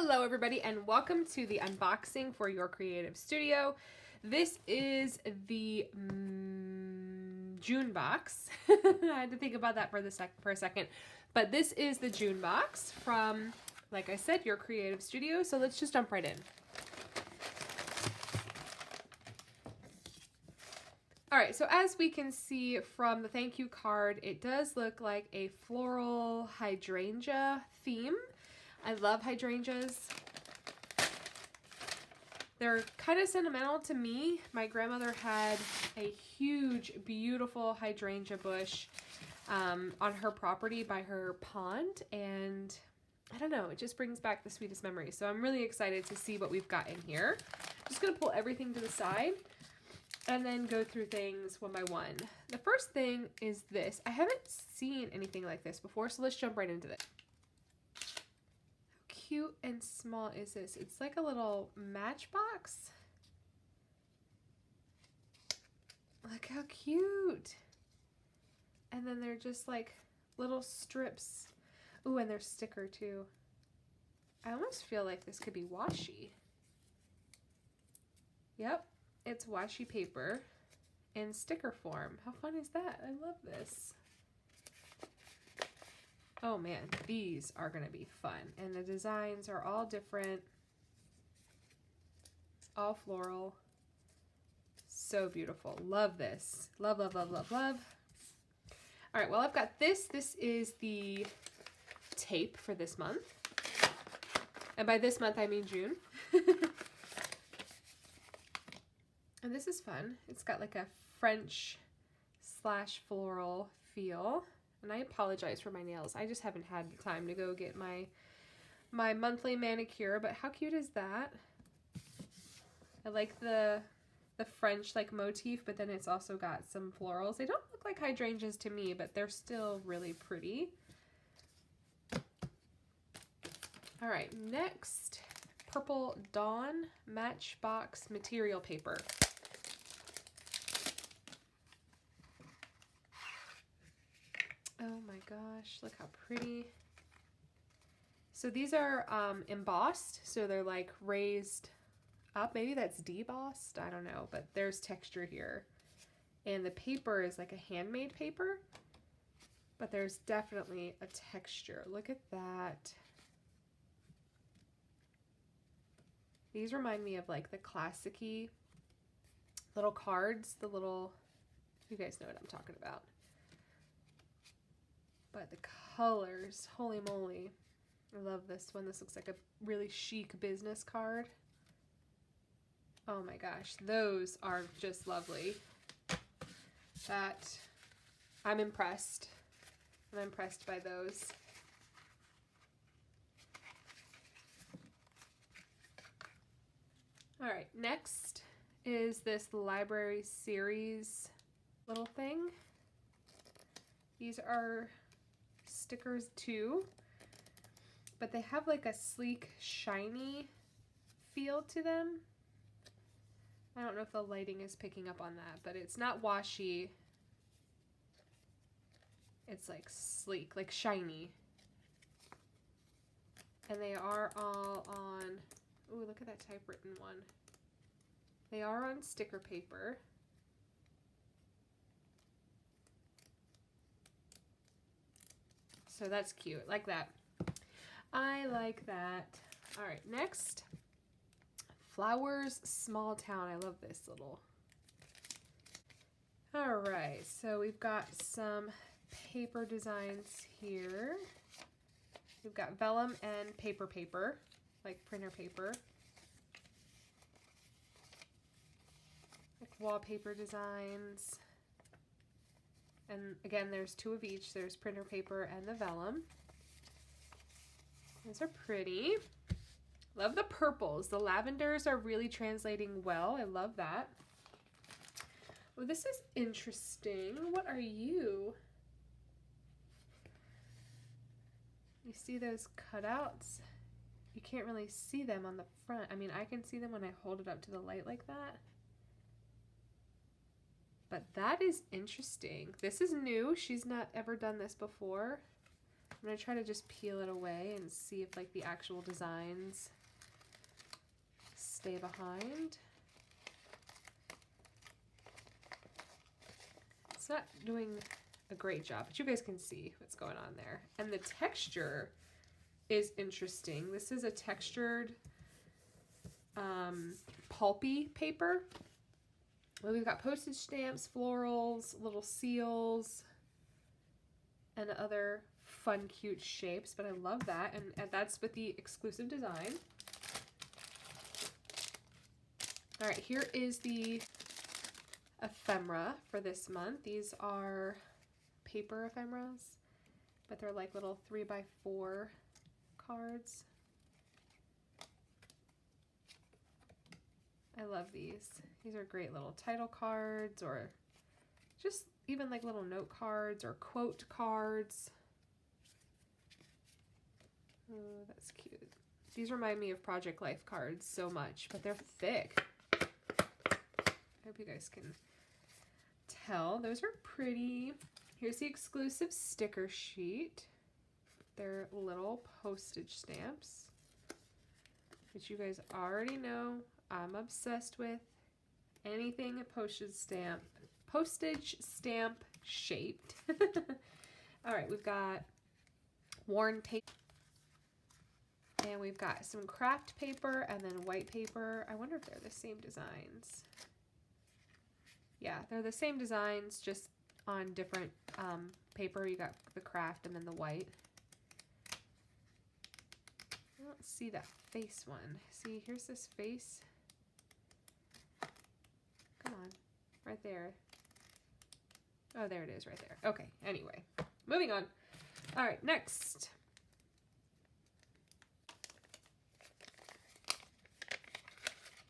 Hello everybody and welcome to the unboxing for your creative studio. This is the June box. I had to think about that for a second. But this is the June box from, like I said, your creative studio. So let's just jump right in. All right, so as we can see from the thank you card, it does look like a floral hydrangea theme. I love hydrangeas. They're kind of sentimental to me. My grandmother had a huge, beautiful hydrangea bush on her property by her pond, and I don't know, it just brings back the sweetest memories. So I'm really excited to see what we've got in here. I'm just gonna pull everything to the side and then go through things one by one. The first thing is this. I haven't seen anything like this before, so let's jump right into this. How cute and small is this? It's like a little matchbox. Look how cute. And then they're just like little strips. Ooh, and there's sticker too. I almost feel like this could be washi. Yep. It's washi paper in sticker form. How fun is that? I love this. Oh man, these are gonna be fun. And the designs are all different. All floral. So beautiful. Love this. Love, love, love, love, love. All right, well, I've got this. This is the tape for this month. And by this month, I mean June. And this is fun. It's got like a French / floral feel. And I apologize for my nails. I just haven't had the time to go get my monthly manicure, but how cute is that? I like the French like motif, but then it's also got some florals. They don't look like hydrangeas to me, but they're still really pretty. All right, next, Purple Dawn Matchbox Material Paper. Oh my gosh, look how pretty. So these are embossed, so they're like raised up. Maybe that's debossed, I don't know, but there's texture here. And the paper is like a handmade paper, but there's definitely a texture. Look at that. These remind me of like the classic-y little cards, the little, you guys know what I'm talking about. But the colors, holy moly. I love this one. This looks like a really chic business card. Oh my gosh, those are just lovely. I'm impressed. I'm impressed by those. All right, next is this library series little thing. These are stickers too, but they have like a sleek, shiny feel to them. I don't know if the lighting is picking up on that, but it's not washi. It's like sleek, like shiny. And they are all on, ooh, look at that typewritten one. They are on sticker paper. So that's cute, like that. I like that. All right, next, Flowers Small Town. I love this little. All right, so we've got some paper designs here. We've got vellum and paper, like printer paper. Like wallpaper designs. And again, there's two of each. There's printer paper and the vellum. Those are pretty. Love the purples. The lavenders are really translating well. I love that. Oh, this is interesting. What are you? You see those cutouts? You can't really see them on the front. I mean, I can see them when I hold it up to the light like that. But that is interesting. This is new. She's not ever done this before. I'm going to try to just peel it away and see if like the actual designs stay behind. It's not doing a great job, but you guys can see what's going on there. And the texture is interesting. This is a textured pulpy paper. Well, we've got postage stamps, florals, little seals, and other fun, cute shapes, but I love that. And that's with the exclusive design. All right, here is the ephemera for this month. These are paper ephemeras, but they're like little 3x4 cards. I love these. These are great little title cards, or just even like little note cards or quote cards. Oh, that's cute. These remind me of Project Life cards so much, but they're thick. I hope you guys can tell. Those are pretty. Here's the exclusive sticker sheet. They're little postage stamps, which you guys already know I'm obsessed with. Anything postage stamp shaped. All right, we've got worn paper, and we've got some craft paper and then white paper. I wonder if they're the same designs. Yeah, they're the same designs, just on different paper. You got the craft and then the white. I don't see that face one. See, here's this face. Come on, right there. Oh, there it is right there. Okay, anyway, moving on. All right, next.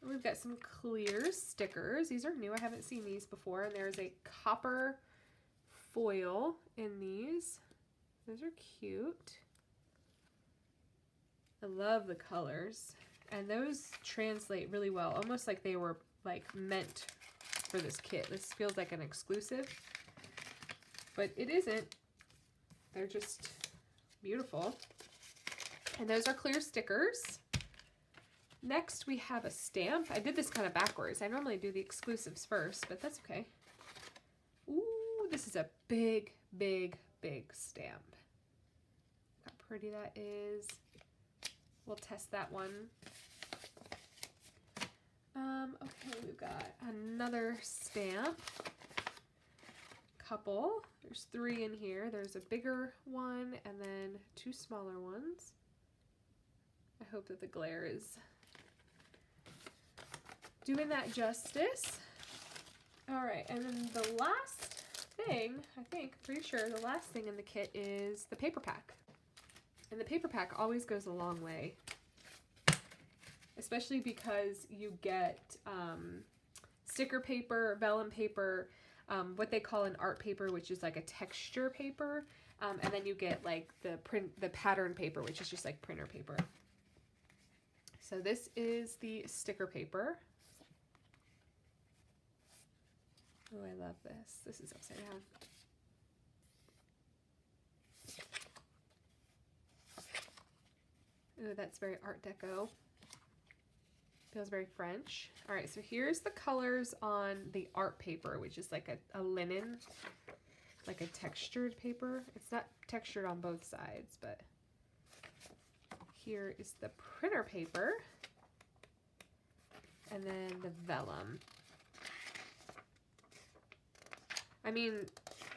We've got some clear stickers. These are new. I haven't seen these before. And there's a copper foil in these. Those are cute. I love the colors. And those translate really well. Almost like they were like meant for this kit. This feels like an exclusive. But it isn't. They're just beautiful. And those are clear stickers. Next, we have a stamp. I did this kind of backwards. I normally do the exclusives first, but that's okay. Ooh, this is a big, big, big stamp. Look how pretty that is. We'll test that one. Okay, we've got another stamp. Couple. There's 3 in here. There's a bigger one and then 2 smaller ones. I hope that the glare is doing that justice. All right, and then the last thing, I think, pretty sure the last thing in the kit is the paper pack. And the paper pack always goes a long way, especially because you get sticker paper, vellum paper, what they call an art paper, which is like a texture paper, and then you get like the pattern paper, which is just like printer paper. So this is the sticker paper. Oh, I love this. This is upside down. Oh, that's very Art Deco. Feels very French. All right, so here's the colors on the art paper, which is like a linen, like a textured paper. It's not textured on both sides, but here is the printer paper, and then the vellum. I mean,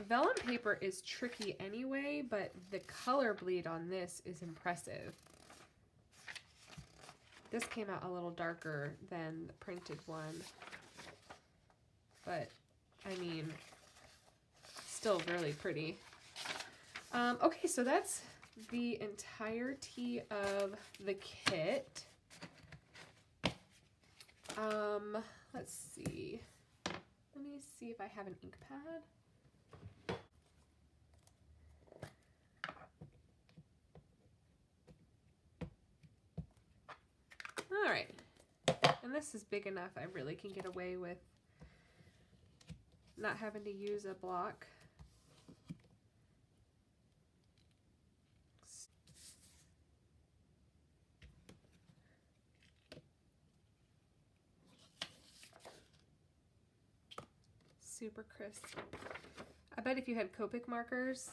vellum paper is tricky anyway, but the color bleed on this is impressive. This came out a little darker than the printed one, but I mean, still really pretty. Okay, so that's the entirety of the kit. Let's see. Let me see if I have an ink pad. All right, and this is big enough I really can get away with not having to use a block. super crisp. I bet if you had Copic markers,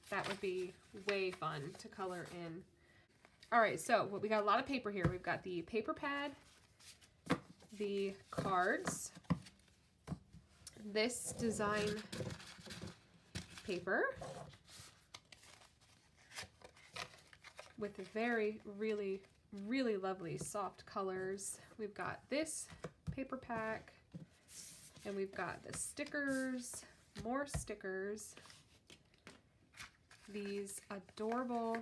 that would be way fun to color in. All right, so we got a lot of paper here. We've got the paper pad, the cards, this design paper with very, really, really lovely soft colors. We've got this paper pack, and we've got the stickers, more stickers, these adorable,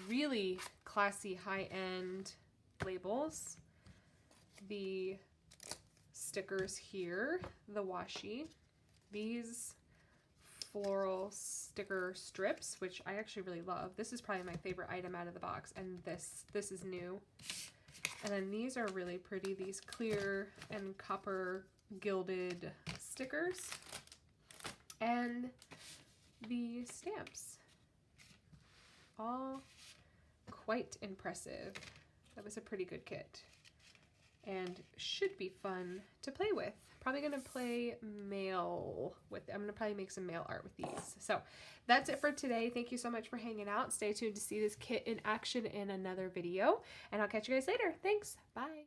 really classy high-end labels, the stickers here, the washi, these floral sticker strips, which I actually really love. This is probably my favorite item out of the box, and this is new. And then these are really pretty, these clear and copper gilded stickers, and the stamps. All quite impressive. That was a pretty good kit, and should be fun to play with. Probably gonna play mail with, I'm gonna probably make some mail art with these. So that's it for today. Thank you so much for hanging out. Stay tuned to see this kit in action in another video, and I'll catch you guys later. Thanks, bye.